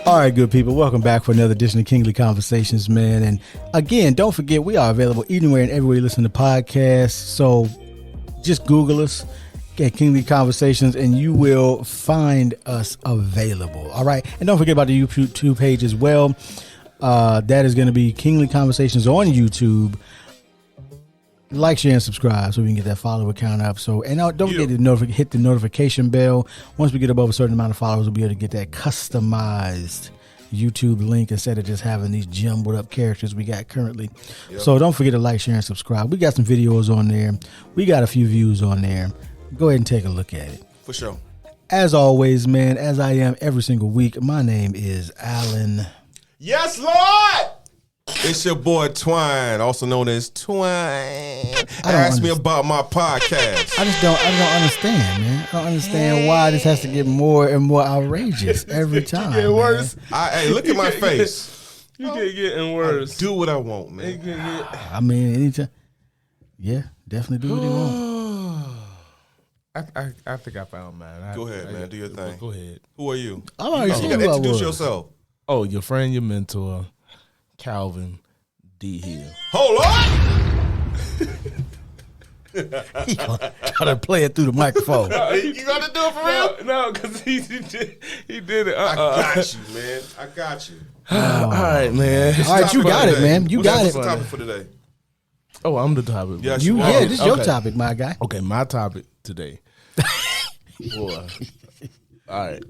All right, good people, welcome back for another edition of Kingly Conversations, man. And again, don't forget, we are available anywhere and everywhere you listen to podcasts. So just Google us, get Kingly Conversations, and you will find us available. All right, and don't forget about the YouTube page as well. That is going to be Kingly Conversations on YouTube. Like, share, and subscribe so we can get that follower count up. So, and don't forget to hit the notification bell. Once we get above a certain amount of followers, we'll be able to get that customized YouTube link instead of just having these jumbled up characters we got currently. Yep. So don't forget to like, share, and subscribe. We got some videos on there. We got a few views on there. Go ahead and take a look at it. For sure. As always, man, as I am every single week, my name is Alan. Yes, Lord! It's your boy Twine, also known as Twine. Ask me about my podcast. I don't understand, man. I don't understand why this has to get more and more outrageous every time. Get worse. Hey, look at my face. You keep getting worse. Do what I want, man. I mean, anytime. Yeah, definitely do what you want. I think I found mine. Go ahead, man. Do your thing. Go ahead. Who are you? I already You got to introduce yourself. Oh, your friend, your mentor, Calvin D. Hill. Hold on. He gotta play it through the microphone. You got to do it for real? No, because he did it. I got you, man. I got you. All right, man. All right, you got it, man. You got What's it. the topic for today? Oh, I'm the topic. Yes, You, you are. yeah, this is your Okay. topic, my guy. Okay, my topic today. Boy. All right.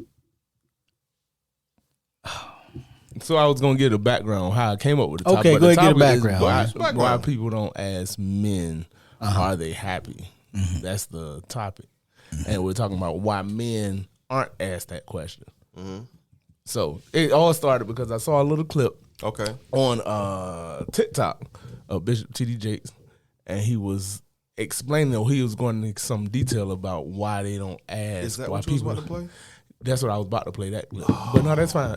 So I was gonna get a background on how I came up with the topic. Okay, but go the ahead, get a topic is background. Why people don't ask men, are they happy? That's the topic, and we're talking about why men aren't asked that question. So it all started because I saw a little clip Okay. on TikTok of Bishop T.D. Jakes, and he was explaining, or he was going into some detail about why they don't ask. Is that why what you was people, about to play? That's what I was about to play that clip. But no, that's fine.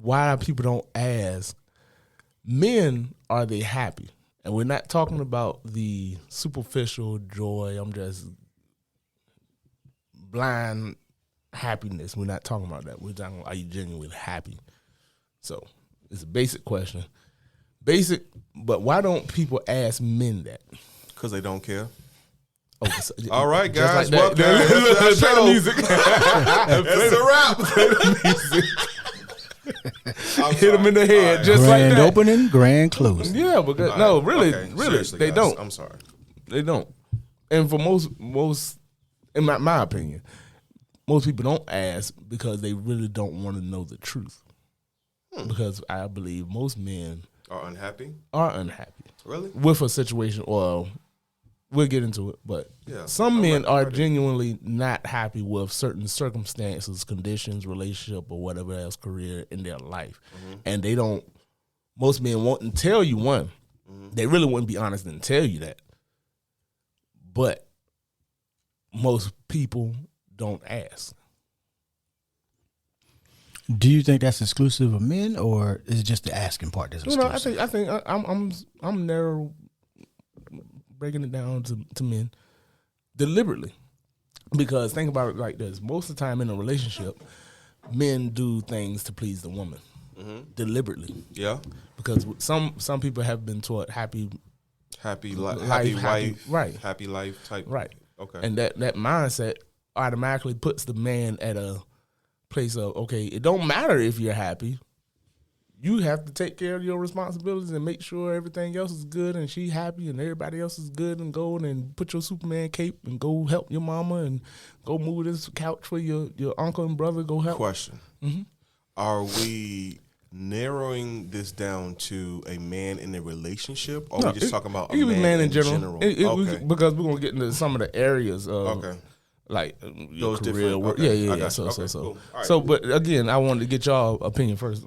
Why people don't ask men, are they happy? And we're not talking about the superficial joy, I'm just blind happiness. We're not talking about that. We're talking about, are you genuinely happy? So it's a basic question. Basic, but why don't people ask men that? Because they don't care. Oh, so, All right, just guys. like Welcome. that. That's Play our the show. music. That's a wrap. Hit them in the head, All just like Grand that. opening, grand closing. Yeah, because All no, right. really, Okay, really, seriously, they guys. don't. I'm sorry. They don't. And for most, in my opinion, most people don't ask because they really don't want to know the truth. Because I believe most men Are unhappy? are unhappy Really? with a situation. Well, we'll get into it, but Yeah, some I'm men are ready. genuinely not happy with certain circumstances, conditions, relationship, or whatever else, career in their life, and they don't. Most men won't tell you one. They really wouldn't be honest and tell you that. But most people don't ask. Do you think that's exclusive of men, or is it just the asking part that's You know, exclusive? I think I'm narrow breaking it down to men deliberately, because think about it like this: most of the time in a relationship, men do things to please the woman deliberately. Yeah. Because some people have been taught happy Happy life, happy wife. right? Happy life type. Right. Okay. And that mindset automatically puts the man at a place of, okay, it don't matter if you're happy. You have to take care of your responsibilities and make sure everything else is good and she happy and everybody else is good, and go and put your Superman cape and go help your mama and go move this couch for your uncle and brother. Go help. Question. Are we narrowing this down to a man in a relationship, or are we just talking about a it can be man in general? Because we're going to get into some of the areas of Okay. like your Those career different- work. okay, Yeah. I got So you. so Okay, so. cool. All right, So, cool. but again, I wanted to get y'all opinion first.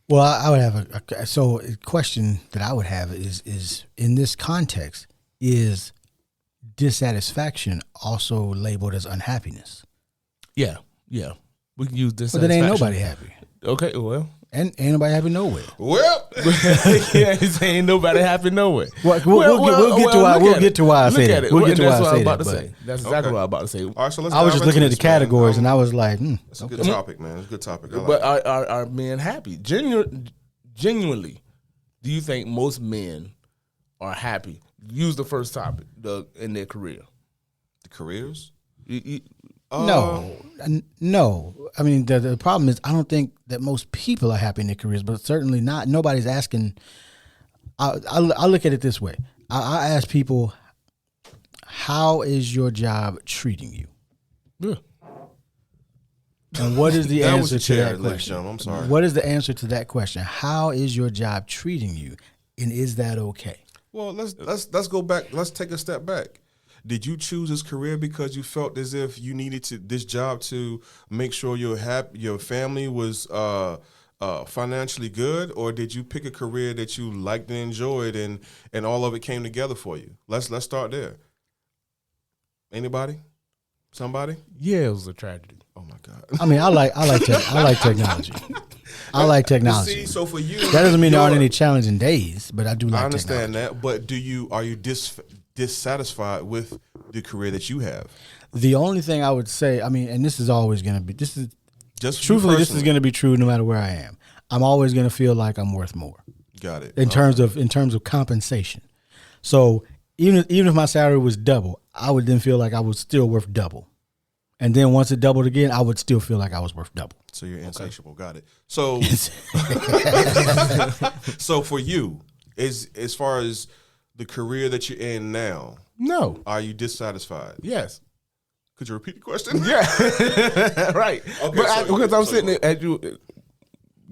Well, I would have a question that I would have is in this context, is dissatisfaction also labeled as unhappiness? Yeah. We can use this. But then ain't nobody happy. Okay, well, And ain't nobody happy nowhere. Well, yeah, ain't nobody happy nowhere. We'll get to why I say that. We'll get to why I say that. But That's exactly what I was about to say. all right, so let's I was dive just looking into at the this, man. categories and I was like, It's a good topic, man. It's a good topic. I like But it. are men happy? Genuinely, do you think most men are happy? Use the first topic in their career. The careers? no. I mean, the problem is I don't think that most people are happy in their careers, but certainly not. Nobody's asking. I look at it this way. I ask people, how is your job treating you? Yeah. And what is the That was answer a to chair, that ladies and question? gentlemen. I'm sorry. What is the answer to that question? How is your job treating you, and is that okay? Well, let's go back. Let's take a step back. Did you choose this career because you felt as if you needed this job to make sure your family was financially good, or did you pick a career that you liked and enjoyed, and all of it came together for you? Let's start there. Anybody? Somebody? Yeah, it was a tragedy. Oh my God! I mean, I like technology. I like technology. See, so for you, That doesn't mean there aren't any challenging days, but I do like I understand technology. that, but are you dissatisfied with the career that you have? The only thing I would say, I mean, and this is always going to be, this is Just you truthfully, this is personally. going to be true no matter where I am. I'm always going to feel like I'm worth more Got it. in terms of compensation. So even if my salary was double, I would then feel like I was still worth double. And then once it doubled again, I would still feel like I was worth double. So you're insatiable. Got it. So so for you, as far as the career that you're in now, No. are you dissatisfied? Yes. Could you repeat the question? Yeah. Right. Okay, But so- because I'm so- sitting there at you,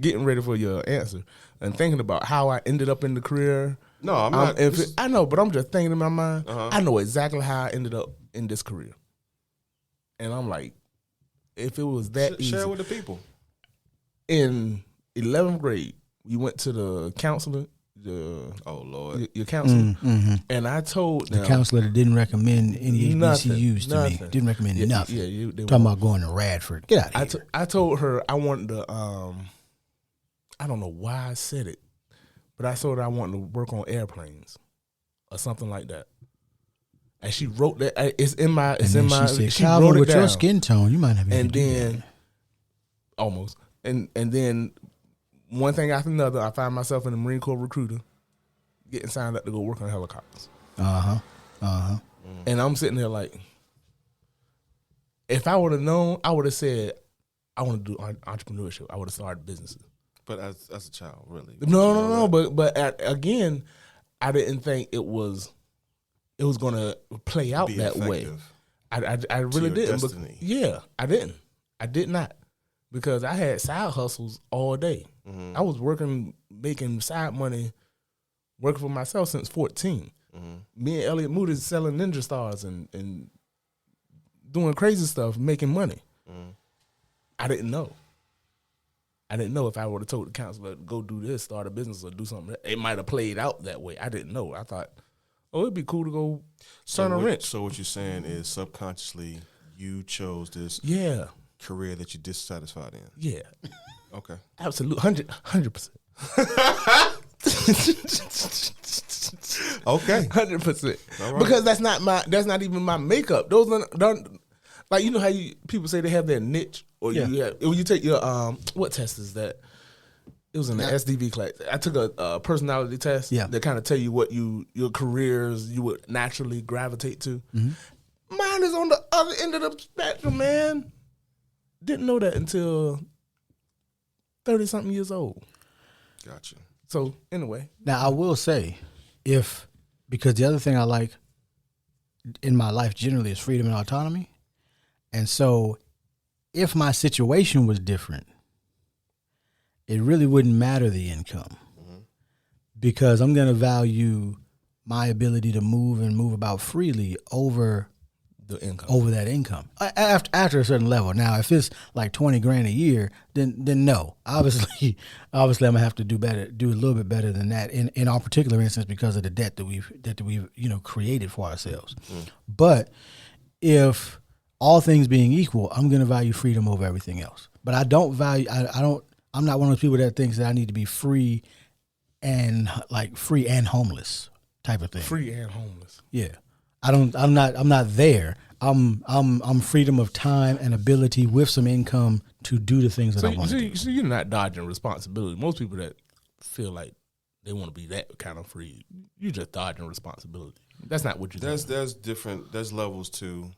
getting ready for your answer and thinking about how I ended up in the career. No, I'm not. I know, but I'm just thinking in my mind. Uh-huh. I know exactly how I ended up in this career, and I'm like, if it was that easy. Share with the people. In 11th grade, we went to the counselor, Oh Lord. your counselor, Mm-hmm. and I told The them counselor that didn't recommend any Nothing, HBCUs to me. nothing. Didn't recommend Yeah, nothing. yeah, they Talking about going to Radford. Get out of here. I told her I wanted to. I don't know why I said it, but I told her I wanted to work on airplanes or something like that. And she wrote that. It's in my. It's and in then my. she said, She Calvin, wrote it with down. your skin tone, you might have. And then, almost. And then, one thing after another, I find myself in the Marine Corps recruiter, getting signed up to go work on helicopters. And I'm sitting there like, if I would have known, I would have said, I want to do entrepreneurship. I would have started businesses. But as a child, really. No. But again, I didn't think it was going to play out Be that way. effective. I really your didn't. destiny. Yeah, I didn't. I did not, because I had side hustles all day. Mm-hmm. I was working, making side money, working for myself since 14. Mm-hmm. Me and Elliot Moody selling Ninja Stars and doing crazy stuff, making money. Mm-hmm. I didn't know. I didn't know if I would have told the counselor, go do this, start a business or do something. It might have played out that way. I didn't know. I thought, oh, it'd be cool to go turn a wrench. So what you're saying is subconsciously you chose this Yeah. career that you're dissatisfied in. Yeah. Okay. Absolutely. 100%. Okay. 100%. All right. Because that's not even my makeup. Those are like, you know how people say they have their niche, or you take your what test is that? It was in the SDV class. I took a personality test that kind of tell you what your careers you would naturally gravitate to. Mm-hmm. Mine is on the other end of the spectrum, man. Didn't know that until 30-something years old. Gotcha. So anyway, Now I will say, because the other thing I like in my life generally is freedom and autonomy, and so if my situation was different, it really wouldn't matter the income, because I'm going to value my ability to move about freely over the income. over that income after a certain level. Now, if it's like 20 grand a year, then no. Obviously, I'm gonna have to do a little bit better than that in our particular instance because of the debt that we've created for ourselves. But if all things being equal, I'm gonna value freedom over everything else. But I don't value. I'm not one of those people that thinks that I need to be free and homeless type of thing. Free and homeless. Yeah. I'm not there. I'm freedom of time and ability with some income to do the things that I want to do. So you're not dodging responsibility. Most people that feel like they want to be that kind of free, you're just dodging responsibility. That's not what you're doing. There's different. There's levels to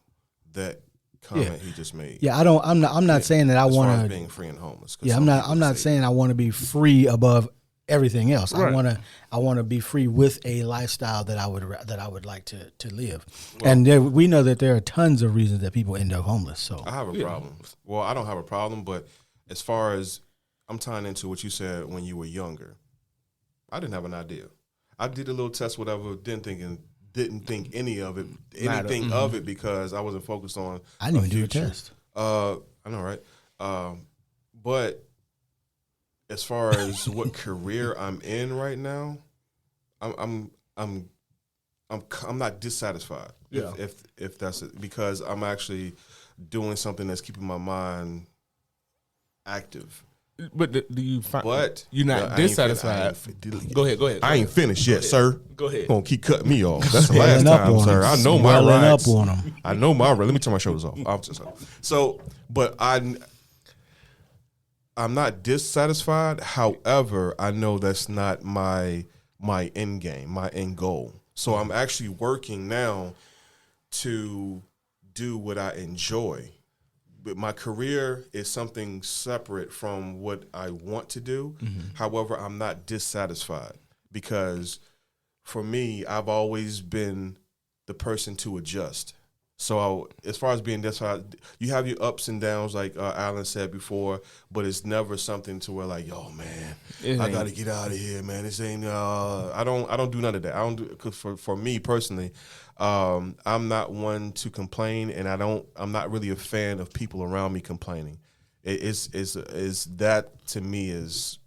that comment he just made. Yeah, I'm not saying that I as far want as to being free and homeless. Yeah, I'm not saying I want to be free above everything else. Right. I want to be free with a lifestyle that I would like to live. And we know that there are tons of reasons that people end up homeless. So I have a problem. Well, I don't have a problem, but as far as I'm tying into what you said when you were younger, I didn't have an idea. I did a little test, whatever. Didn't think any of it, anything of it, because I wasn't focused on. I didn't even do a test. I know, right? But as far as what career I'm in right now, I'm not dissatisfied. Yeah. If that's it, because I'm actually doing something that's keeping my mind active. But do you find? But you're not dissatisfied. Go ahead. I ain't finished yet, sir. Go ahead. You're gonna keep cutting me off. That's the last time, sir. I know my rights. Up on them. I know my rights. Let me turn my shoulders off. So, but I'm not dissatisfied. However, I know that's not my end game, my end goal. So I'm actually working now to do what I enjoy. But my career is something separate from what I want to do. However, I'm not dissatisfied because for me, I've always been the person to adjust. So as far as being dissatisfied, you have your ups and downs, like Alan said before, but it's never something to where like, yo, man, I got to get out of here, man. This ain't. I don't do none of that. I don't do, because for me personally, I'm not one to complain, and I'm not really a fan of people around me complaining. Is that to me is.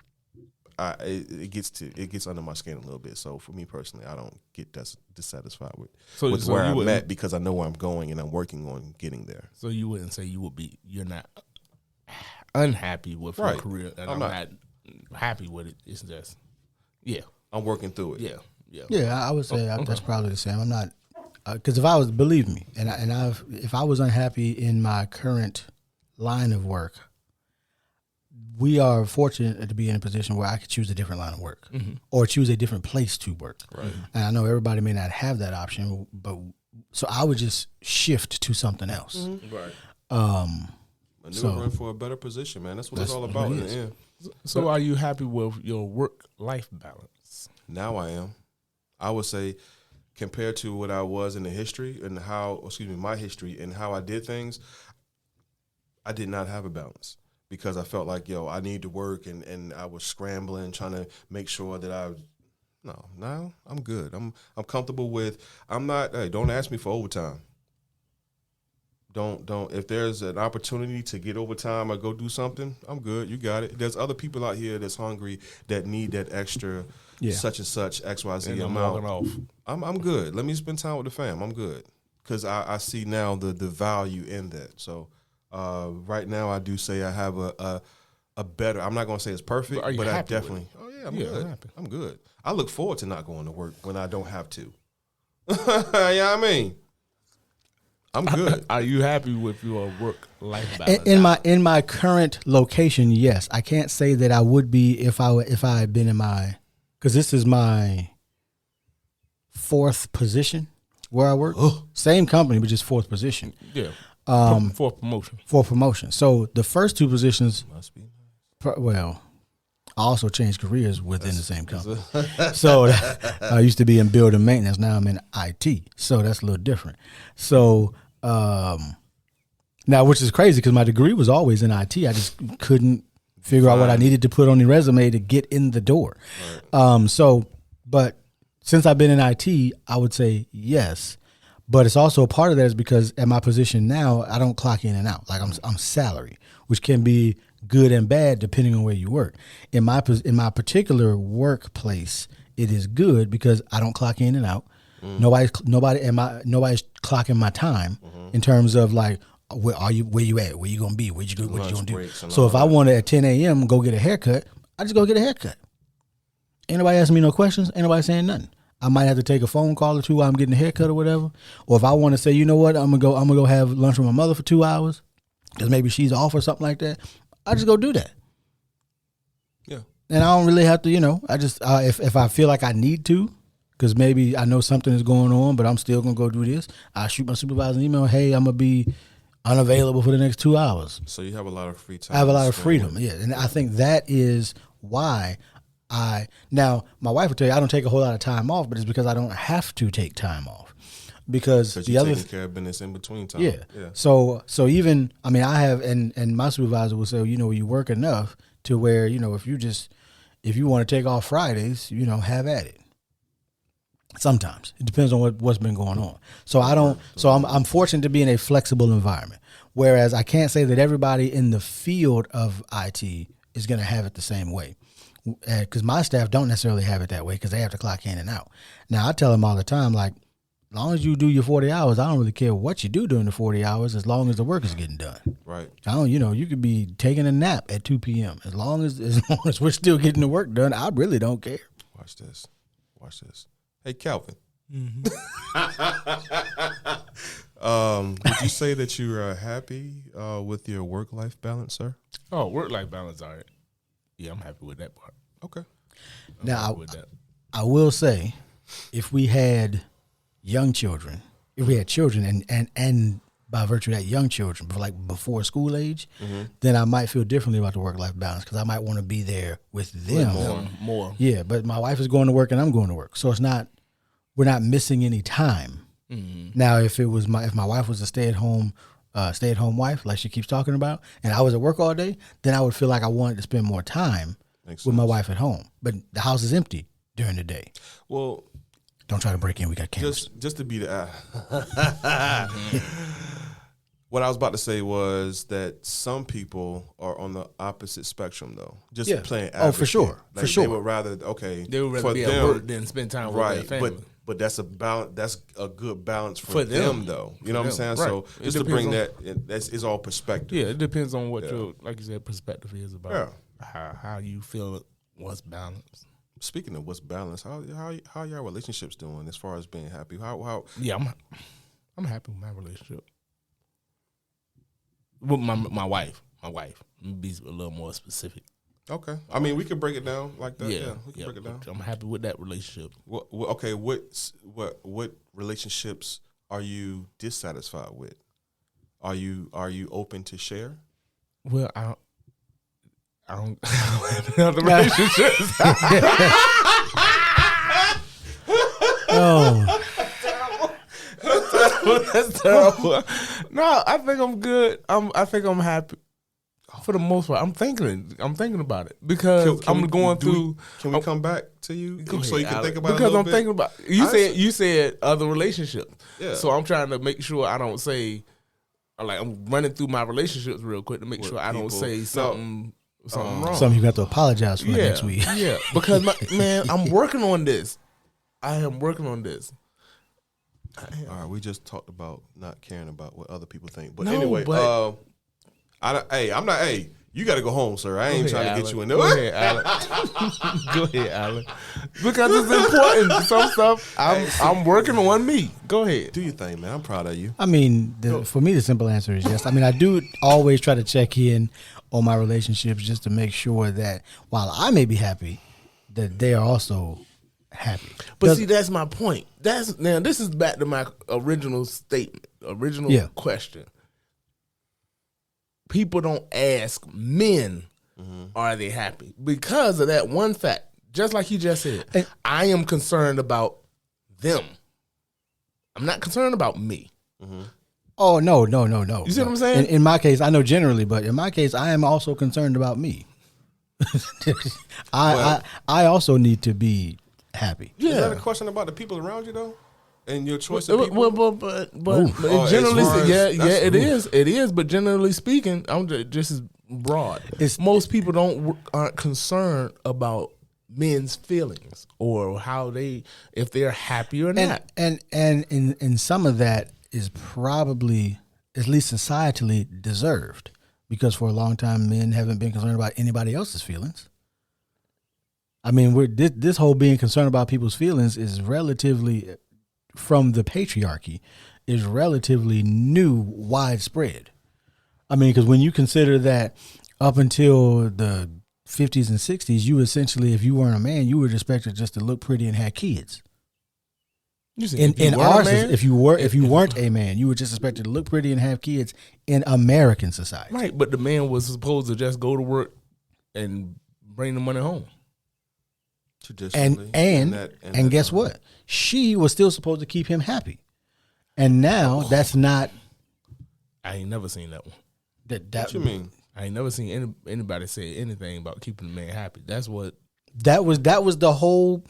It gets under my skin a little bit. So for me personally, I don't get dissatisfied with where I'm at because I know where I'm going and I'm working on getting there. So you wouldn't say you're not unhappy with your career, and I'm not happy with it. It's just, I'm working through it. Yeah. I would say that's probably the same. I'm not because believe me, if I was unhappy in my current line of work, we are fortunate to be in a position where I could choose a different line of work or choose a different place to work. Right. And I know everybody may not have that option, but so I would just shift to something else. Right. Maneuvering for a better position, man. That's what it's all about in the end. So are you happy with your work-life balance? Now I am. I would say compared to what I was in the history and my history and how I did things, I did not have a balance. Because I felt like, I need to work, and I was scrambling, trying to make sure that now I'm good. I'm comfortable with. I'm not. Hey, don't ask me for overtime. Don't. If there's an opportunity to get overtime or go do something, I'm good. You got it. There's other people out here that's hungry that need that extra, such and such XYZ and amount. I'm walking off. I'm good. Let me spend time with the fam. I'm good because I see now the value in that. So. Right now, I do say I have a better. I'm not going to say it's perfect, but I definitely. Oh yeah, I'm good. I'm good. I look forward to not going to work when I don't have to. Yeah, I mean, I'm good. Are you happy with your work-life balance? In my current location, yes. I can't say that I would be if I had been in my, because this is my fourth position where I work. Same company, but just fourth position. Yeah. For promotion. For promotion. So the first two positions, Must be. I also changed careers within the same company. So I used to be in building maintenance. Now I'm in IT. So that's a little different. So now, which is crazy because my degree was always in IT. I just couldn't figure out what I needed to put on the resume to get in the door. Right. But since I've been in IT, I would say yes. But it's also a part of that is because at my position now, I don't clock in and out. Like I'm salary, which can be good and bad depending on where you work. In my particular workplace, it is good because I don't clock in and out. Nobody's clocking my time in terms of like where you at, where you gonna be, what you gonna do. So if I want to at 10 a.m. go get a haircut, I just go get a haircut. Ain't nobody asking me no questions. Ain't nobody saying nothing. I might have to take a phone call or two while I'm getting a haircut or whatever. Or if I want to say, you know what, I'm gonna go have lunch with my mother for 2 hours because maybe she's off or something like that. I just go do that. Yeah. And I don't really have to, I just if I feel like I need to, because maybe I know something is going on, but I'm still gonna go do this. I shoot my supervisor an email. Hey, I'm gonna be unavailable for the next 2 hours. So you have a lot of free time. I have a lot of freedom. Yeah, and I think that is why. Now my wife would tell you I don't take a whole lot of time off, but it's because I don't have to take time off because the other taking care of business in between time. Yeah. So even I have and my supervisor will say you work enough to where if you want to take off Fridays have at it. Sometimes it depends on what's been going on. So I'm fortunate to be in a flexible environment. Whereas I can't say that everybody in the field of IT is going to have it the same way. Because my staff don't necessarily have it that way because they have to clock in and out. Now, I tell them all the time, like, as long as you do your 40 hours, I don't really care what you do during the 40 hours as long as the work is getting done. Right. You could be taking a nap at 2 p.m. As long as we're still getting the work done, I really don't care. Watch this. Hey, Calvin. Mm-hmm. Would you say that you are happy with your work-life balance, sir? Oh, work-life balance, all right. Yeah, I'm happy with that part. Okay. Now, I will say, if we had young children, and by virtue of that young children, but like before school age, then I might feel differently about the work-life balance because I might want to be there with them more. Yeah, but my wife is going to work and I'm going to work, so we're not missing any time. Mm-hmm. Now, if my wife was a stay-at-home wife, like she keeps talking about, and I was at work all day, then I would feel like I wanted to spend more time with my wife at home. But the house is empty during the day. Well, don't try to break in. We got cameras. Just to be the what I was about to say was that some people are on the opposite spectrum, though. Just playing advocate. Oh, for sure. Like for sure. They would rather be at work than spend time with their family. But that's a balance. That's a good balance for them, though. You know what I'm saying? Right. So just to bring it's all perspective. Yeah, it depends on what your, like you said, perspective is about how you feel what's balanced. Speaking of what's balanced, how your relationships doing as far as being happy? How? Yeah, I'm happy with my relationship. With my wife. Let me be a little more specific. Okay. I mean, we can break it down like that. Yeah, we can break it down. I'm happy with that relationship. Okay, what relationships are you dissatisfied with? Are you open to share? Well, I don't have other relationships. Oh. That's terrible. No, I think I'm good. I think I'm happy. For the most part, I'm thinking about it because I'm going through. Can we come back to you so you can think about it? Because I'm thinking about you said other relationships. Yeah. So I'm trying to make sure I don't say I'm running through my relationships real quick to make sure I don't say something wrong. Something you got to apologize for next week. Yeah, because I'm working on this. I am working on this. All right, we just talked about not caring about what other people think, but no, anyway, I'm not. Hey, you got to go home, sir. I ain't trying to get you in there. Go ahead, Alan. Go ahead, Alan. Because it's important. Some stuff I'm working on me. Go ahead. Do your thing, man. I'm proud of you. I mean, for me, the simple answer is yes. I mean, I do always try to check in on my relationships just to make sure that while I may be happy, that they are also happy. But see, that's my point. Now this is back to my original statement, question. People don't ask men, are they happy? Because of that one fact. Just like you just said, I am concerned about them. I'm not concerned about me. Mm-hmm. Oh, no. You see what I'm saying? In my case, I know generally, but in my case, I am also concerned about me. I also need to be happy. Yeah. Is that a question about the people around you, though? and your choice of But, people. but Oh, generally, as far as- it oof. is. But generally speaking, I'm just as broad. Most people aren't concerned about men's feelings or how if they're happy or not. And in some of that is probably, at least societally, deserved, because for a long time men haven't been concerned about anybody else's feelings. I mean, this whole being concerned about people's feelings is relatively, from the patriarchy, is relatively new, widespread. I mean, because when you consider that up until the 50s and 60s, you essentially, if you weren't a man, you were expected just to look pretty and have kids. In ours, if you weren't a man, you were just expected to look pretty and have kids in American society. Right, but the man was supposed to just go to work and bring the money home. Traditionally, And guess what? She was still supposed to keep him happy, and now that's not. I ain't never seen that one. What you mean? I ain't never seen anybody say anything about keeping the man happy. That was the whole.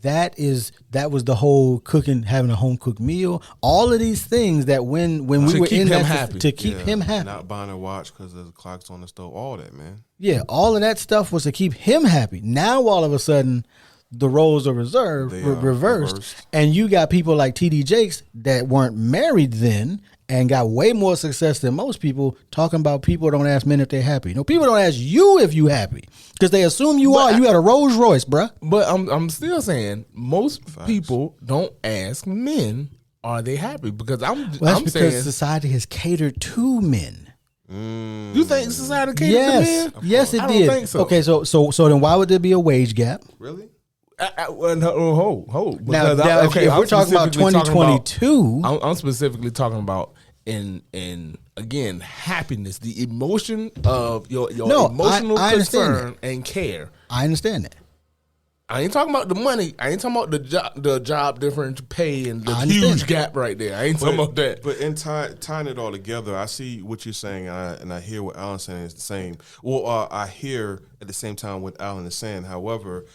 That was the whole cooking, having a home cooked meal. All of these things that when we were in that to keep him happy, not buying a watch because the clock's on the stove. All that, man. Yeah, all of that stuff was to keep him happy. Now all of a sudden, the roles are reversed, and you got people like TD Jakes that weren't married then and got way more success than most people, talking about people don't ask men if they're happy. No, people don't ask you if you happy because they assume you are. You got a Rolls Royce, bruh. But I'm still saying most people don't ask men are they happy, because because saying society has catered to men. You think society catered to men? Yes, it I did. don't think so. Okay, so then why would there be a wage gap? Really? Hold. Now, if we're talking about 2022, I'm specifically talking about in again happiness, the emotion of your emotional I concern and care. I understand that. I ain't talking about the money. I ain't talking about the job difference pay and the huge gap right there. I ain't talking about that. But in tying it all together, I see what you're saying, and I hear what Alan's saying is the same. Well, I hear at the same time what Alan is saying. However,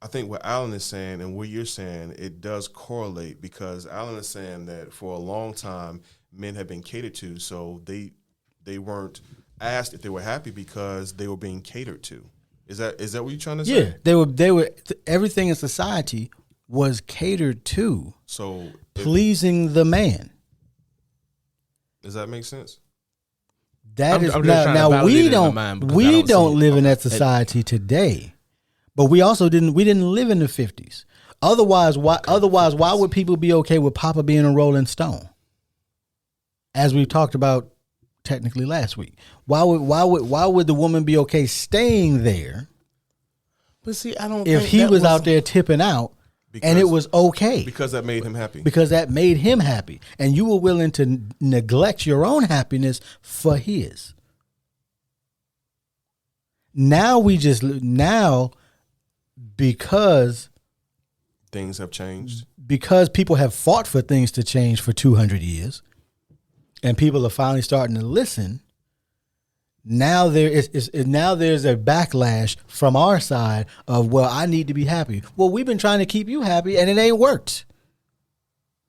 I think what Alan is saying and what you're saying, it does correlate, because Alan is saying that for a long time, men have been catered to, so they weren't asked if they were happy because they were being catered to. Is that what you're trying to say? Yeah, they were everything in society was catered to. So pleasing the man. Does that make sense? That is now we don't live in that society today. But we also didn't live in the 50s. Otherwise, why would people be okay with Papa being a Rolling Stone? As we talked about technically last week. Why would the woman be okay staying there? But see, I don't. If he was out there tipping out, and it was okay because that made him happy. Because that made him happy, and you were willing to neglect your own happiness for his. Now because things have changed, because people have fought for things to change for 200 years, and people are finally starting to listen. Now there's a backlash from our side of, well, I need to be happy. Well, we've been trying to keep you happy and it ain't worked.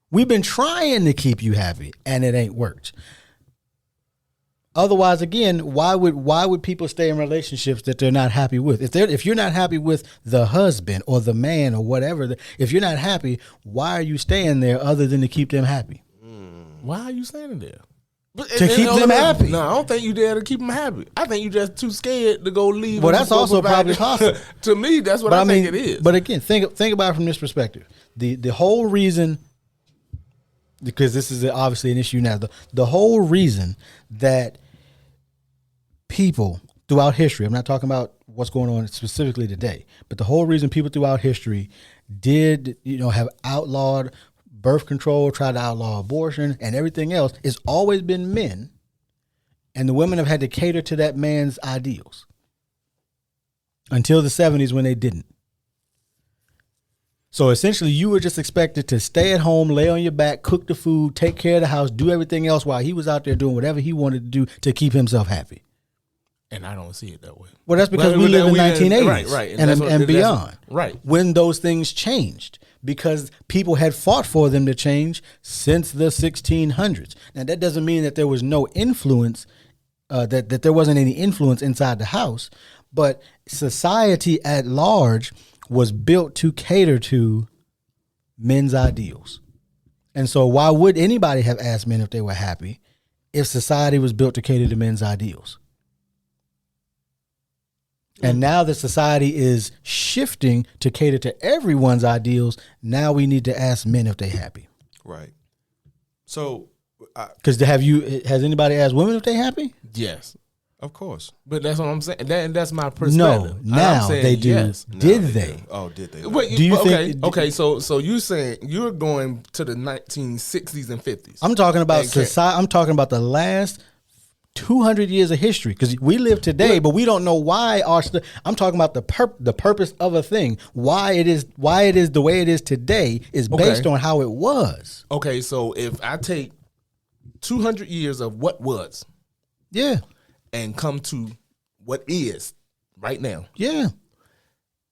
We've been trying to keep you happy and it ain't worked. Otherwise, again, why would people stay in relationships that they're not happy with? If you're not happy with the husband or the man or whatever, if you're not happy, why are you staying there other than to keep them happy? Why are you standing there? To keep them happy. No, I don't think you there to keep them happy. I think you just too scared to go leave. Well, that's also probably possible. To me, that's what I think it is. But again, think about it from this perspective. The whole reason, because this is obviously an issue now, the whole reason that people throughout history, I'm not talking about what's going on specifically today, but the whole reason people throughout history did, have outlawed birth control, tried to outlaw abortion and everything else, it's always been men, and the women have had to cater to that man's ideals until the 70s when they didn't. So essentially you were just expected to stay at home, lay on your back, cook the food, take care of the house, do everything else while he was out there doing whatever he wanted to do to keep himself happy. And I don't see it that way. Well, that's because we live in 1980s right, and beyond. Right. When those things changed, because people had fought for them to change since the 1600s. Now, that doesn't mean that there was no influence, that there wasn't any influence inside the house, but society at large was built to cater to men's ideals. And so why would anybody have asked men if they were happy if society was built to cater to men's ideals? And now that society is shifting to cater to everyone's ideals, now we need to ask men if they're happy. Right. So, Because has anybody asked women if they're happy? Yes. of course. But that's what I'm saying. That's my perspective. No, now I'm saying they do. yes. Did No, they? Oh, did they? Wait, Do you okay, think- okay, so you saying you're going to the 1960s and 50s. I'm talking about Okay. society. I'm talking about the last 200 years of history, because we live today, but we don't know why I'm talking about the purpose of a thing. Why it is the way it is today is based on how it was. Okay, so if I take 200 years of what was Yeah, and come to what is right now yeah.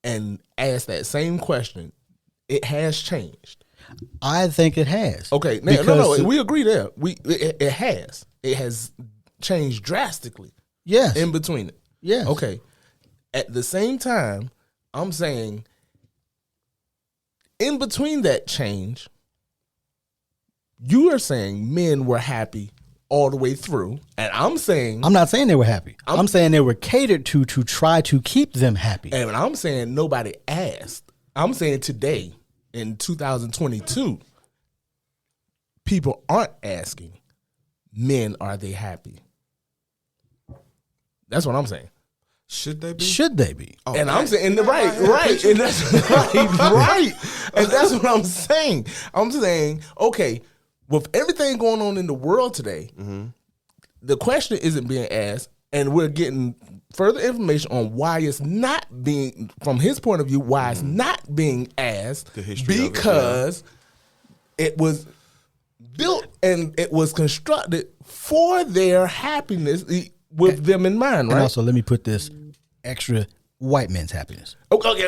and ask that same question, it has changed. I think it has. Okay, now, Because- we agree there. It has. It has changed drastically Yes. in between it. Yes. Okay. At the same time, I'm saying in between that change, you are saying men were happy all the way through, and I'm saying I'm not saying they were happy. I'm saying they were catered to try to keep them happy. and I'm saying nobody asked. I'm saying today in 2022, people aren't asking men, are they happy? That's what I'm saying. Should they be? Should they be? Oh, And I'm saying right, right, and that's right, and that's what I'm saying. I'm saying, okay, with everything going on in the world today, the question isn't being asked, and we're getting further information on why it's not being, from his point of view, why it's not being asked, The history of it, because it was built and it was constructed for their happiness with them in mind, And right? also, let me put this extra: white men's happiness. Okay,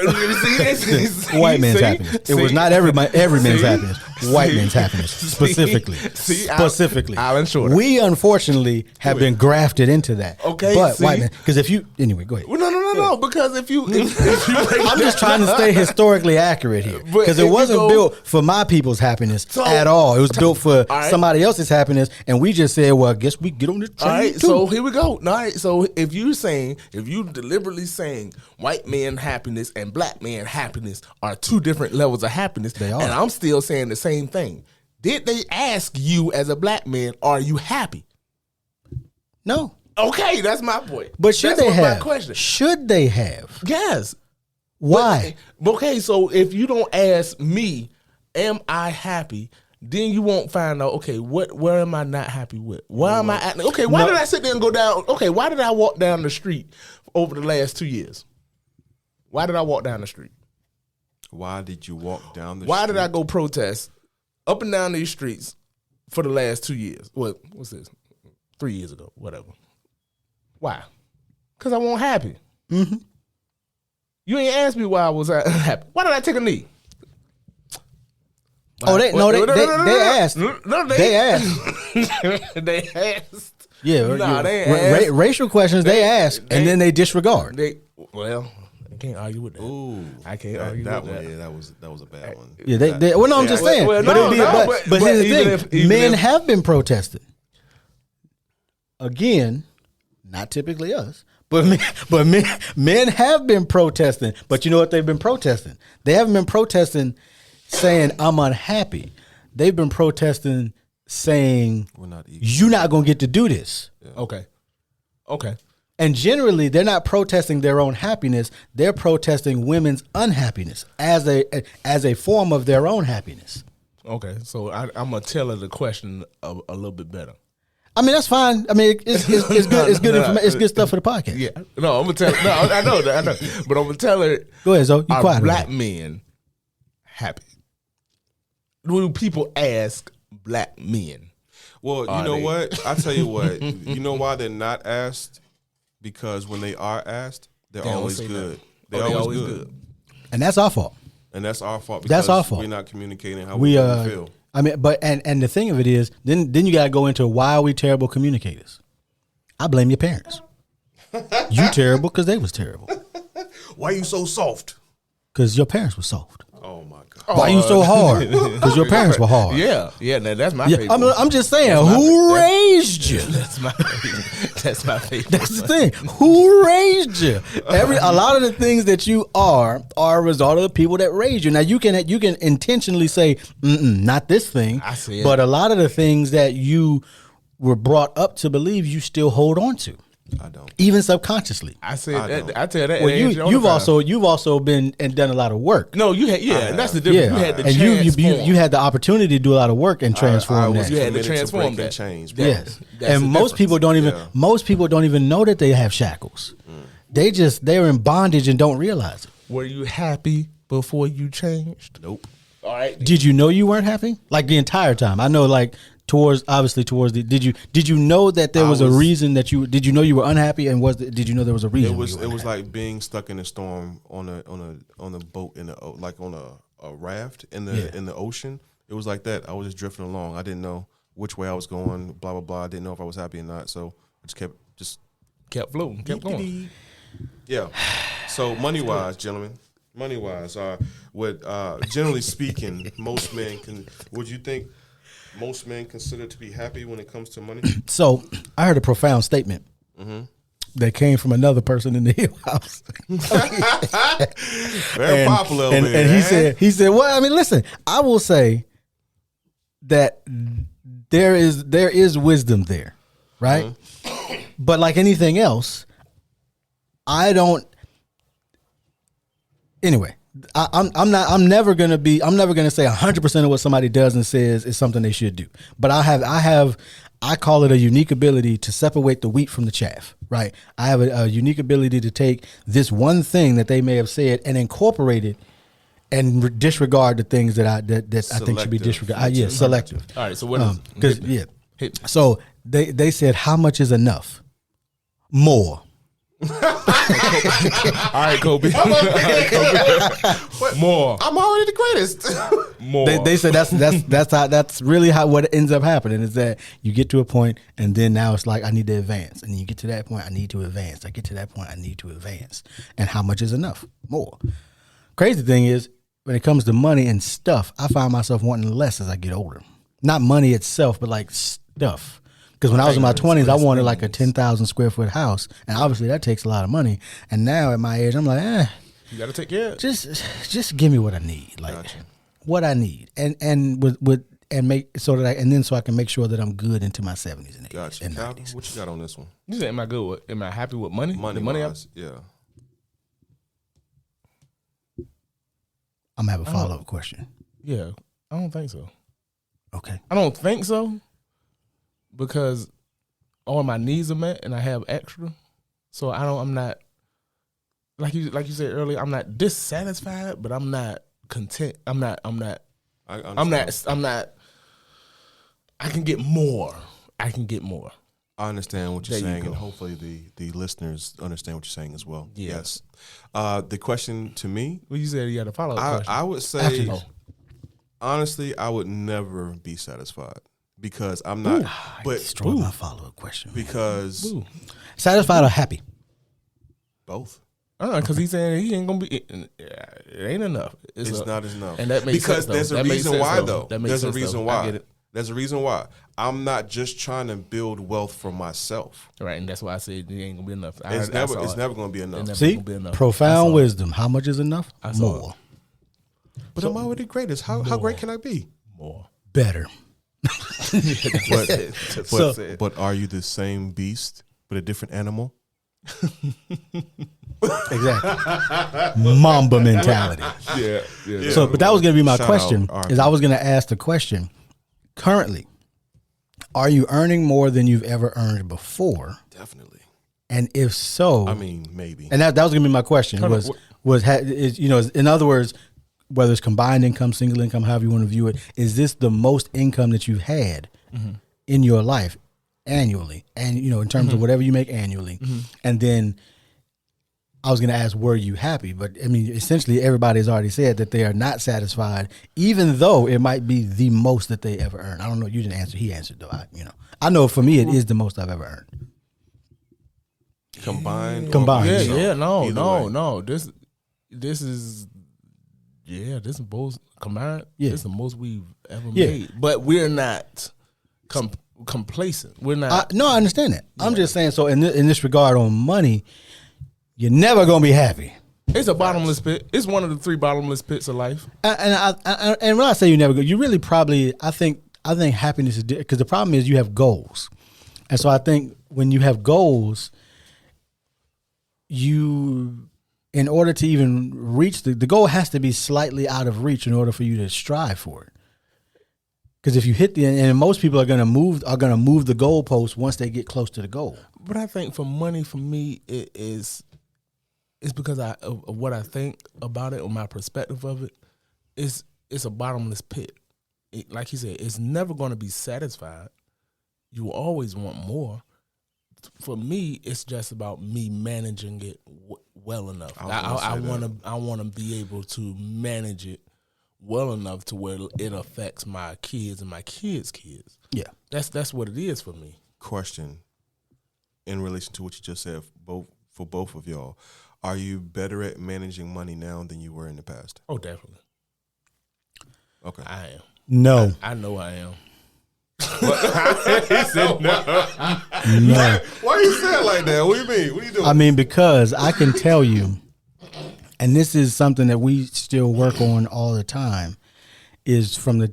see, White men's see, happiness. It was see, not every men's see, happiness. White see, men's happiness, see, specifically. see, specifically. Alan Shorter. We unfortunately have been grafted into that. Okay, but see? white men. Because anyway, go ahead. Well, no, because if you break I'm just trying to stay historically accurate here, But because if it you wasn't go- built for my people's happiness So- at all. It was built for right. somebody else's happiness, and we just said, "Well, I guess we get on the train All right, too." so here we go. All right, so if you deliberately saying white man happiness and black man happiness are two different levels of happiness, They are. and I'm still saying the same thing. Did they ask you as a black man, are you happy? No, Okay, that's my point. but should That's they what have? my question. Should they have? Yes. Why? Okay, so if you don't ask me, am I happy? Then you won't find out. Okay, where am I not happy with? Why am I? Okay, why did I sit there and go down? Okay, why did I walk down the street over the last 2 years? Why did I walk down the street? Why did you walk down the Why street? did I go protest up and down these streets for the last 2 years? What's this? 3 years ago, whatever. Why? Because I wasn't happy. Mm-hmm. You ain't asked me why I was happy. Why did I take a knee? Oh, they asked. No, They asked. they asked. Yeah, Nah, yeah. they asked. Racial questions they ask, and then they disregard. Well, I can't argue with that. Ooh, I can't argue with that. Yeah, that was a bad one. Yeah, well, no, I'm just saying. well, but no, it'd be- no, but but here's the even thing: if- men have been protesting. Again, not typically us, but men have been protesting. But you know what they've been protesting? They haven't been protesting saying I'm unhappy. They've been protesting saying We're not equal. you're not gonna get to do this. Okay. And generally, they're not protesting their own happiness. They're protesting women's unhappiness as a form of their own happiness. Okay. So I'm gonna tell her the question a little bit better. I mean, that's fine. I mean, it's good. It's good. It's good stuff for the podcast. Yeah. No, I'm gonna tell. No, I know that. I know. But I'm gonna tell her. Go ahead, Zoe. You Are quiet. black men happy? Do people ask black men? Well, you Are know they? what? I tell you what. You know why they're not asked? because when they are asked, they're They don't always say good. nothing. They're They always good. And that's our fault. And that's our fault That's because our fault. we're not communicating how We we really feel. I mean, but and the thing of it is, then you gotta go into why are we terrible communicators? I blame your parents. You terrible because they was terrible. Why you so soft? Because your parents were soft. Oh my God. Why you so hard? Because your parents were hard. Yeah, that's my Yeah, favorite. I'm just saying, who raised you? That's my favorite. That's the thing. Who raised you? A lot of the things that you are a result of the people that raised you. Now you can intentionally say, not this thing. I see it. But a lot of the things that you were brought up to believe, you still hold on to, I don't. even subconsciously. I said I that. don't. I tell that. Well, at age you've also been and done a lot of work. no. You had and that's the difference. Yeah, You had the and chance. you had the opportunity to do a lot of work and transform I was that. You had to committed transform break and that. change. Yeah. Yes, That's and the most people don't even Yeah. know that they have shackles. They're in bondage and don't realize it. Were you happy before you changed? Nope. All right. Did you know you weren't happy? Like the entire time? I know, like towards the. Did you know that there was a reason that you? Did you know you were unhappy? And did you know there was a reason? It was you were unhappy? like being stuck in a storm on a boat like on a raft in the ocean. It was like that. I was just drifting along. I didn't know which way I was going. Blah blah blah. I didn't know if I was happy or not. So I just kept floating, kept going. Yeah. So money wise, gentlemen, what generally speaking, most men can. Would you think most men consider to be happy when it comes to money? So I heard a profound statement that came from another person in the Hill House. Very popular over and here. he said, well, I mean, listen, I will say that there is wisdom there, right? But like anything else, I don't. Anyway, I'm never gonna say 100% of what somebody does and says is something they should do. But I call it a unique ability to separate the wheat from the chaff, right? I have a unique ability to take this one thing that they may have said and incorporate it and disregard the things that I think should be Selective. disregarded. Selective. All right. So what is? Because Hit me. so they said, how much is enough? More. All right, Kobe. More. I'm already the greatest. More. They said that's really how what ends up happening is that you get to a point and then now it's like I need to advance, and then you get to that point I need to advance. I get to that point I need to advance, and how much is enough? More. Crazy thing is when it comes to money and stuff, I find myself wanting less as I get older. Not money itself, but like stuff. Because when I was in my 20s, I wanted like a 10,000 square foot house, and obviously that takes a lot of money. And now at my age, I'm like, You got to take care of it. just give me what I need, like what I need, and make so that I can make sure that I'm good into my 70s and 80s Gotcha. and Calvin, 90s. what you got on this one? You said, am I good with? Am I happy with money? Money The money I- wise, yeah. I'm gonna have a follow up question. Yeah, I don't think so. Okay. I don't think so because all my needs are met and I have extra. So I'm not like you said earlier. I'm not dissatisfied, but I'm not content. I'm not. I can get more. I understand what you're There you saying, go. and hopefully the listeners understand what you're saying as well. Yeah. Yes. The question to me, Well, you said you had a follow up question. I would say, Oh. honestly, I would never be satisfied because I'm not. But Destroy my follow up question. because Ooh. Satisfied or happy? both. Because he's saying he ain't gonna be. It ain't enough. It's not enough. and that makes because sense, though. there's a That makes reason sense, why though. though. That makes There's a sense, reason though. why. I get it. There's a reason why. I'm not just trying to build wealth for myself. Right, and that's why I said it ain't gonna be enough. It's never going to be enough. never- See, gonna be enough. I profound saw it. wisdom. How much is enough? I saw More, But I'm already greatest. How great can I be? More. better. But are you the same beast but a different animal? Exactly. Mamba mentality. Yeah. So, but that was going to be my Shout question. out, Is I was going to ask the question. Currently, are you earning more than you've ever earned before? Definitely. And if so, I mean, maybe. and that was going to be my question. Hold on, In other words, whether it's combined income, single income, however you want to view it, is this the most income that you've had in your life? annually, and in terms of whatever you make annually, and then I was going to ask, were you happy? But I mean, essentially, everybody has already said that they are not satisfied, even though it might be the most that they ever earned. I don't know. You didn't answer. He answered though. I know for me, it is the most I've ever earned. Combined. Yeah. Either way. No. This is this is most combined. Yeah. This is the most we've ever made. But we're not complacent. We're not. No, I understand that. I'm just saying. So in this regard on money, you're never gonna be happy. It's a bottomless pit. It's one of the 3 bottomless pits of life. And when I say you never go, you really probably. I think happiness is because the problem is you have goals, and so I think when you have goals, in order to even reach the goal has to be slightly out of reach in order for you to strive for it. Because if you hit and most people are gonna move the goalpost once they get close to the goal. But I think for money, for me, it's because of what I think about it or my perspective of it. It's a bottomless pit. Like you said, it's never going to be satisfied. You will always want more. For me, it's just about me managing it well enough. I want to be able to manage it well enough to where it affects my kids and my kids' kids. Yeah, that's what it is for me. Question in relation to what you just said, for both of y'all. Are you better at managing money now than you were in the past? Oh, definitely. Okay. I am. no, I know I am. He said no. no. Why you say it like that? What do you mean? What are you doing? I mean, because I can tell you, and this is something that we still work on all the time, is from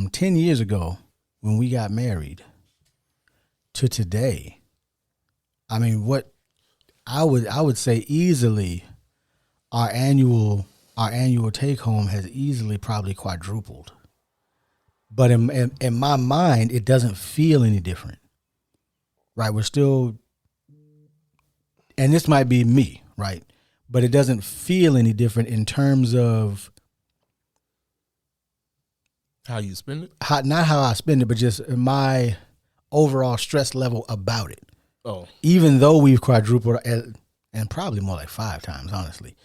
10 years ago when we got married to today. I mean, what I would say easily our annual take home has easily probably quadrupled. But in my mind, it doesn't feel any different. Right? We're still, and this might be me, right? But it doesn't feel any different in terms of How you spend it? not how I spend it, but just my overall stress level about it. Oh, Even though we've quadrupled, and probably more like 5 times, honestly.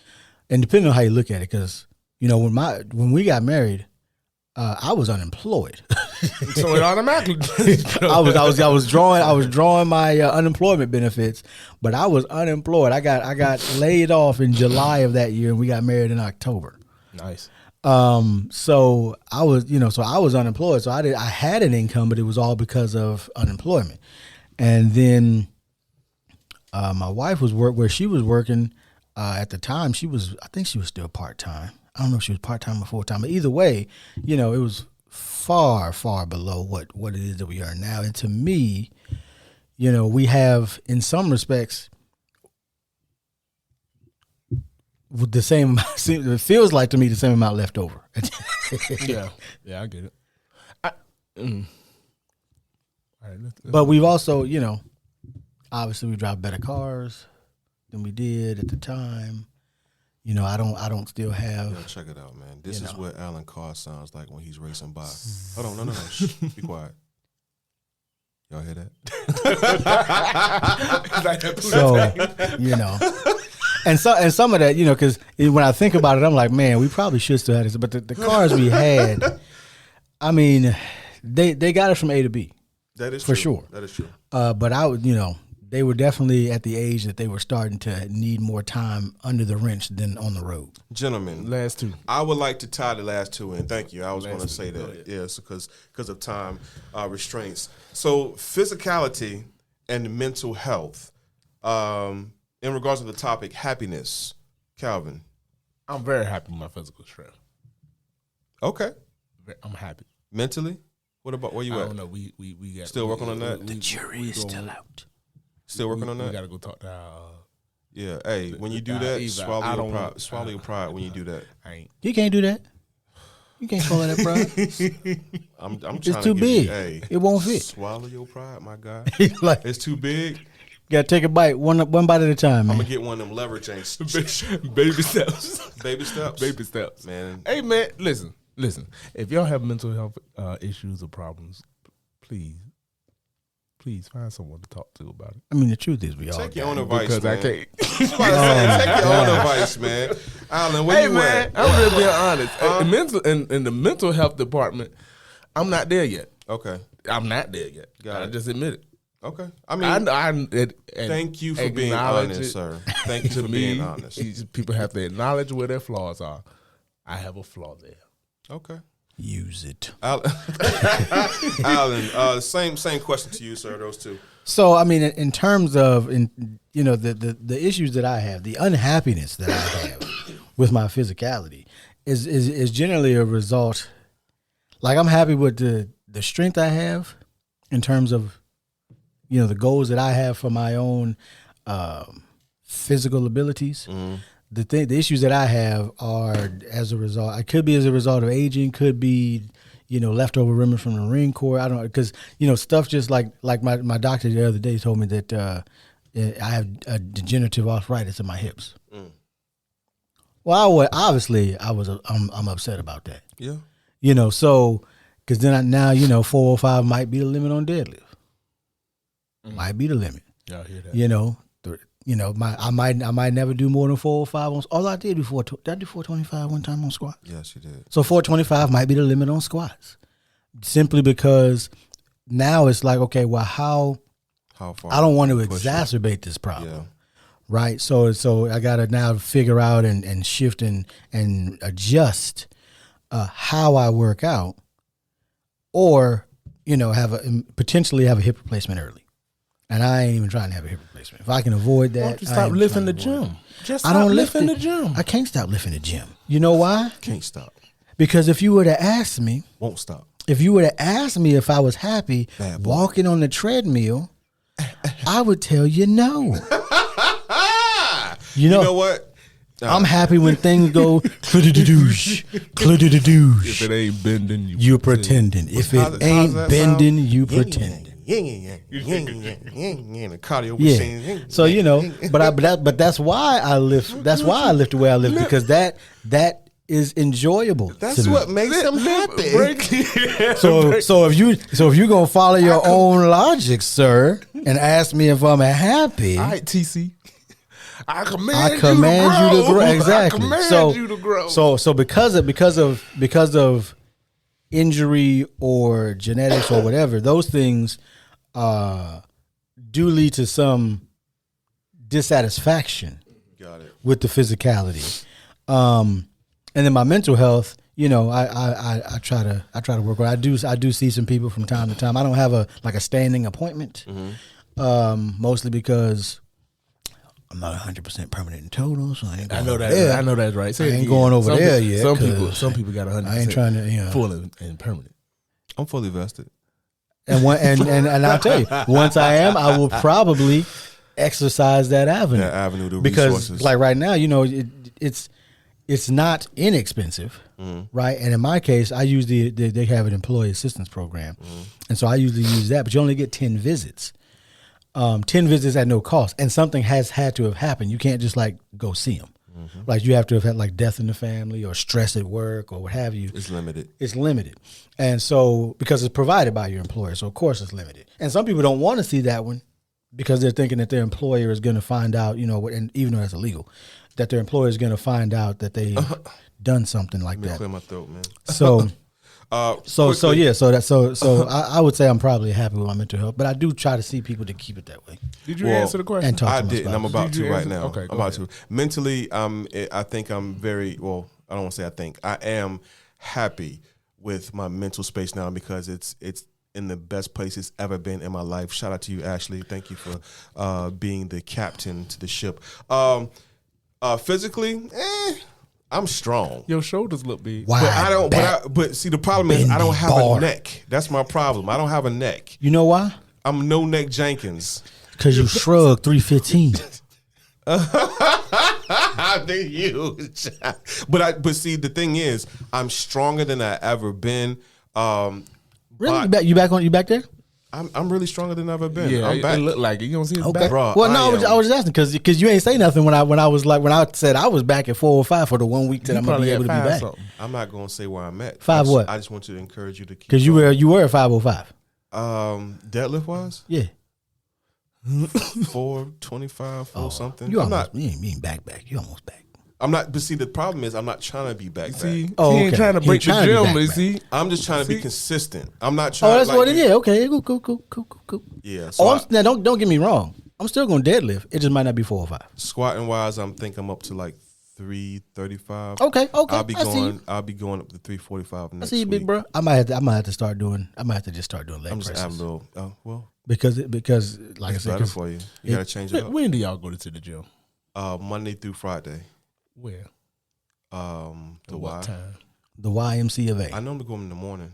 And depending on how you look at it, because when we got married, I was unemployed. so it automatically. I was drawing my unemployment benefits, but I was unemployed. I got laid off in July of that year, and we got married in October. Nice. So I was unemployed. So I had an income, but it was all because of unemployment. And then my wife was where she was working at the time. I think she was still part-time. I don't know if she was part-time or full-time, but either way, it was far, far below what it is that we earn now. And to me, we have, in some respects, with the same, it feels like to me the same amount left over. Yeah, I get it. All right, But we've also, obviously we drive better cars than we did at the time. I don't still have. Yo, check it out, man. This is what Alan Carr sounds like when he's racing by. Hold on, no. Shh, be quiet. Y'all hear that? So, and some of that, because when I think about it, I'm like, man, we probably should still have this. But the cars we had, I mean, they got us from A to B. That is for true. sure. That is true. But I would, they were definitely at the age that they were starting to need more time under the wrench than on the road. Gentlemen, last 2. I would like to tie the last 2 in. Thank you. I was going to Last say 2, go that. ahead. Yes, because of time restraints. So physicality and mental health. In regards to the topic, happiness. Calvin. I'm very happy with my physical strength. Okay. I'm happy. Mentally? What about where you I at? don't know. We got Still working on that? The jury is still out. Still working on We that? got to go talk to our. Yeah. Hey, when you do that, Eva, swallow I your don't pride. want- Swallow your pride when you do that. I ain't. You can't do that. You can't swallow that pride. I'm trying It's to too give big. You, hey, It won't fit. Swallow your pride, my guy. Like, It's too big. gotta take a bite, one bite at a time, I'm man. gonna get one of them leverage ain't Baby steps. baby steps. Baby steps. Man. Hey man, listen. If y'all have mental health issues or problems, please please find someone to talk to about it. I mean, the truth is, we all Take your got own it. advice, Because man. I can't. Take your own advice, man. Alan, where Hey you man, at? I'm just being honest. In the mental health department, I'm not there yet. Okay. I'm not there yet. Got I it. just admit it. Okay. I mean, And thank you for being acknowledge honest, it. sir. Thank you To for me, being honest. people have to acknowledge where their flaws are. I have a flaw there. Okay. Use it. Alan, same question to you, sir. Those two. So, I mean, in terms of, the issues that I have, the unhappiness that I have with my physicality is generally a result. Like, I'm happy with the strength I have in terms of, the goals that I have for my own physical abilities. Mm-hmm. The issues that I have are as a result. It could be as a result of aging. Could be, leftover remnants from the Marine Corps. I don't know, because stuff just like my doctor the other day told me that I have a degenerative arthritis in my hips. Mm. Well, I'm upset about that. Yeah. So because then now 405 might be the limit on deadlift. Might be the limit. Y'all hear that? I might never do more than 405 on. All I did before, did I do 425 one time on squats? Yes, you did. So 425 might be the limit on squats, simply because now it's like, okay, well, how far? I don't want to push it? exacerbate this problem, Yeah. right? So I got to now figure out and shift and adjust how I work out, or potentially have a hip replacement early. And I ain't even trying to have a hip replacement. If I can avoid that, Why don't you I stop ain't lifting trying the to avoid gym? it. Just I stop don't lift lifting it. the gym. I can't stop lifting the gym. You know why? Can't stop. Because if you would have asked me, Won't stop. if I was happy Bad boy. walking on the treadmill, I would tell you no. You know what? I'm happy when things go If cladidoosh. If it ain't bending, You pretending. If How's it that ain't sound? bending, you pretending. The cardio Yeah. machine. So but that's why I lift. That's why I lift the way I lift, because that is enjoyable. That's to me. what makes him happy. So if you're gonna follow your own logic, sir, and ask me if I'm happy, All right, TC. I I command command you to grow. Exactly. I command So you to grow. So because of injury or genetics or whatever, those things do lead to some dissatisfaction Got it. with the physicality. And then my mental health, I try to work on. I do see some people from time to time. I don't have a standing appointment, mostly because I'm not 100% permanent in total. So I ain't. I going know over that. there. I know that's right. Say I it ain't again. going over Some there people- yet, Some people got 100%. I ain't trying to, full and permanent. I'm fully vested. And I'll tell you, once I am, I will probably exercise that avenue. That avenue to Because resources. like right now, it's not inexpensive, right? And in my case, I use they have an employee assistance program, and so I usually use that. But you only get 10 visits, 10 visits at no cost, and something has had to have happened. You can't just go see them. Like you have to have had death in the family or stress at work or what have you. It's limited. It's limited, and so because it's provided by your employer, so of course it's limited. And some people don't want to see that one because they're thinking that their employer is going to find out, and even though that's illegal, that their employer is going to find out that they've done something like Let me that. clear my throat, man. So Quickly. I would say I'm probably happy with my mental health, but I do try to see people to keep it that way Did you Well, answer the question? and talk I to my did, and I'm spouse. about Did you to right answer? now. Okay, I'm go about ahead. to. Mentally, I think I'm very well. I don't want to say I think. I am happy with my mental space now because it's in the best place it's ever been in my life. Shout out to you, Ashley. Thank you for being the captain to the ship. Physically, I'm strong. Your shoulders look big. Wide But I don't. back. But see, the problem is I don't bendy have bar. a neck. That's my problem. I don't have a neck. You know why? I'm no neck Jenkins. Because you shrug 315. They're huge. But see, the thing is, I'm stronger than I ever been. Really? But You back there? I'm really stronger than I've ever been. Yeah, I'm back. it look like it. You don't see his Okay. back. Bruh, Well, no, I I was just asking because you ain't say nothing when I said I was back at 405 for the 1 week that You I'm gonna probably be at able to be 5 back. something. I'm not gonna say where I'm at. Five what? I just want to encourage you to keep. Because you were at 505. Deadlift wise, Yeah. 425 or something. You I'm almost, not. you ain't back. You almost back. I'm not. But see, the problem is, I'm not trying to be back. See, back. Oh, he ain't okay. trying to He break ain't the trying to be gym. back, You back. see, I'm just trying to be consistent. I'm not trying. Oh, that's like, what it is. Okay, cool. Yeah. So Oh, now don't get me wrong. I'm still going to deadlift. It just might not be 4 or 5. squatting wise, I'm up to like 335. Okay. I'll be I see you. I'll be going up to 345 I next see you, big week. bro. I might have to just start doing leg I'm just presses. adding a little. Oh well, because like it's I said, better 'cause for you. You gotta change it up. when do y'all go to the gym? Monday through Friday. Where? The What Y. time? the YMC of A. I normally go in the morning.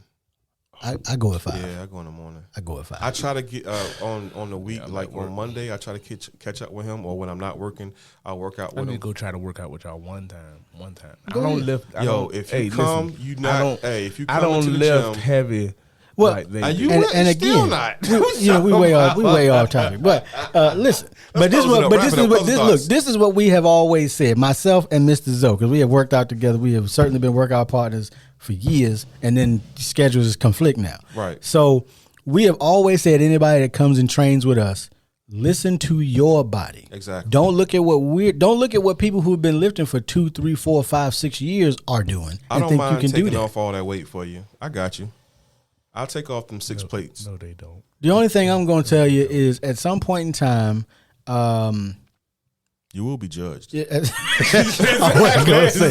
I go at 5. Yeah, I go in the morning. I go at 5. I try to get on the week, I'm like at work. on Monday, I try to catch up with him, or when I'm not working, I'll work out I with need to him. go try to work out with y'all one time. I Go don't ahead. lift. I Yo, don't- if you hey, come, listen, you I not. don't- Hey, if you I come don't into the lift gym, heavy. Well, like they and do. you and still again, not. we way off topic. But listen, but this close it up, wrap it up, close the look, thoughts. this is what we have always said. Myself and Mr. Zoe, because we have worked out together. We have certainly been workout partners for years, and then schedules conflict now. Right. So we have always said, anybody that comes and trains with us, listen to your body. Exactly. Don't look at what people who've been lifting for 2, 3, 4, 5, 6 years are doing. I and don't think mind you can do taking that. off all that weight for you. I got you. I'll take off them 6 plates. No, they don't. The only thing I'm going to tell you is, at some point in time, You will be judged. I wasn't going to say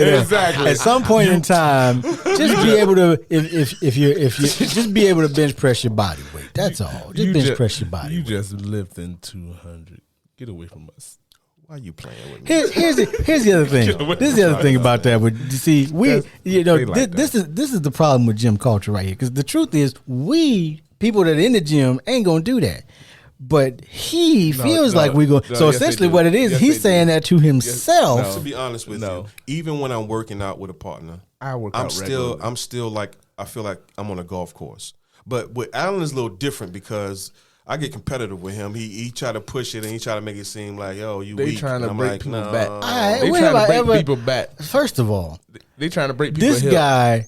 that. Exactly. At some point in time, just be able to, if you just be able to bench press your body weight. That's all. Just bench press your body You weight. just lifting 200. Get away from us. Why are you playing with me? Here's the other thing. This is the other thing about that. But you see, they like this is the problem with gym culture right here. Because the truth is, we people that are in the gym ain't gonna do that. But he feels like we go. So yes, essentially, they do. what it is, Yes, he's they saying that to himself. No. To be honest with No. you, even when I'm working out with a partner, I work I'm out still regularly. I'm still like, I feel like I'm on a golf course. But with Alan is a little different because I get competitive with him. He try to push it and he try to make it seem like, yo, you They weak. trying to And I'm break like, people no. back. Alright, They when trying have to I break ever- people back. First of all, They trying to break people. this hip. guy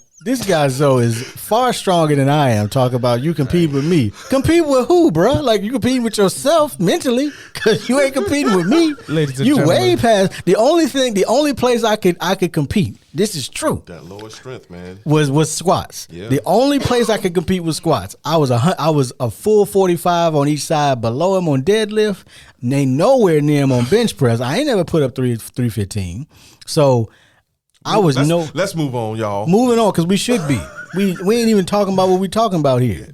Zoe is far stronger than I am. Talk about you compete with me. Compete with who, bro? Like, you competing with yourself mentally, because you ain't competing with me. Ladies and you gentlemen. way past the only place I could compete. This is true. That lower strength, man. Was squats. Yeah. The only place I could compete was squats. I was a full 45 on each side below him on deadlift. And ain't nowhere near him on bench press. I ain't never put up 315. So I was Let's move on, y'all. moving on, because we should be. We ain't even talking about what we talking about here.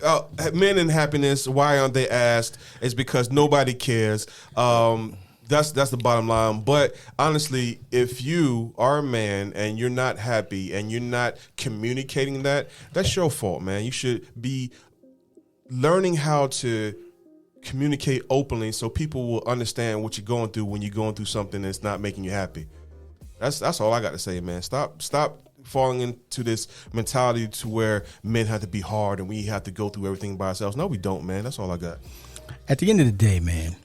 Men in happiness, why aren't they asked? It's because nobody cares. That's the bottom line. But honestly, if you are a man and you're not happy and you're not communicating that, that's your fault, man. You should be learning how to communicate openly so people will understand what you're going through when you're going through something that's not making you happy. That's all I got to say, man. Stop falling into this mentality to where men have to be hard and we have to go through everything by ourselves. No, we don't, man. That's all I got. At the end of the day, man,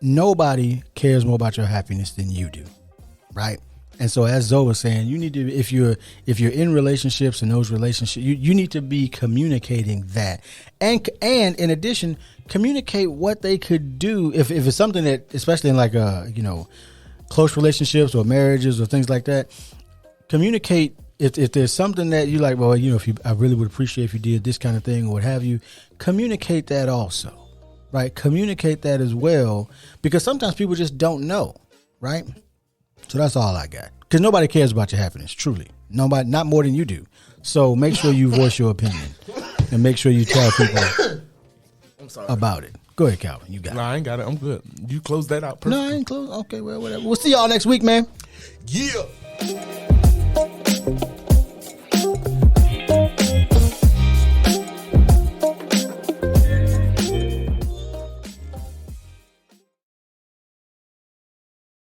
nobody cares more about your happiness than you do, right? And so, as Zoe was saying, you need to, if you're in relationships and those relationships, you need to be communicating that, and in addition, communicate what they could do if it's something that, especially in like close relationships or marriages or things like that. Communicate if there's something that you like. Well, I really would appreciate if you did this kind of thing or what have you. Communicate that also, right? Communicate that as well, because sometimes people just don't know, right? So that's all I got. Because nobody cares about your happiness, truly. Nobody, not more than you do. So make sure you voice your opinion and make sure you tell people about it. Go ahead, Calvin. You got No, it. I ain't got it. I'm good. You close that out. No, I ain't close. Okay, well, whatever. We'll see y'all next week, man. Yeah.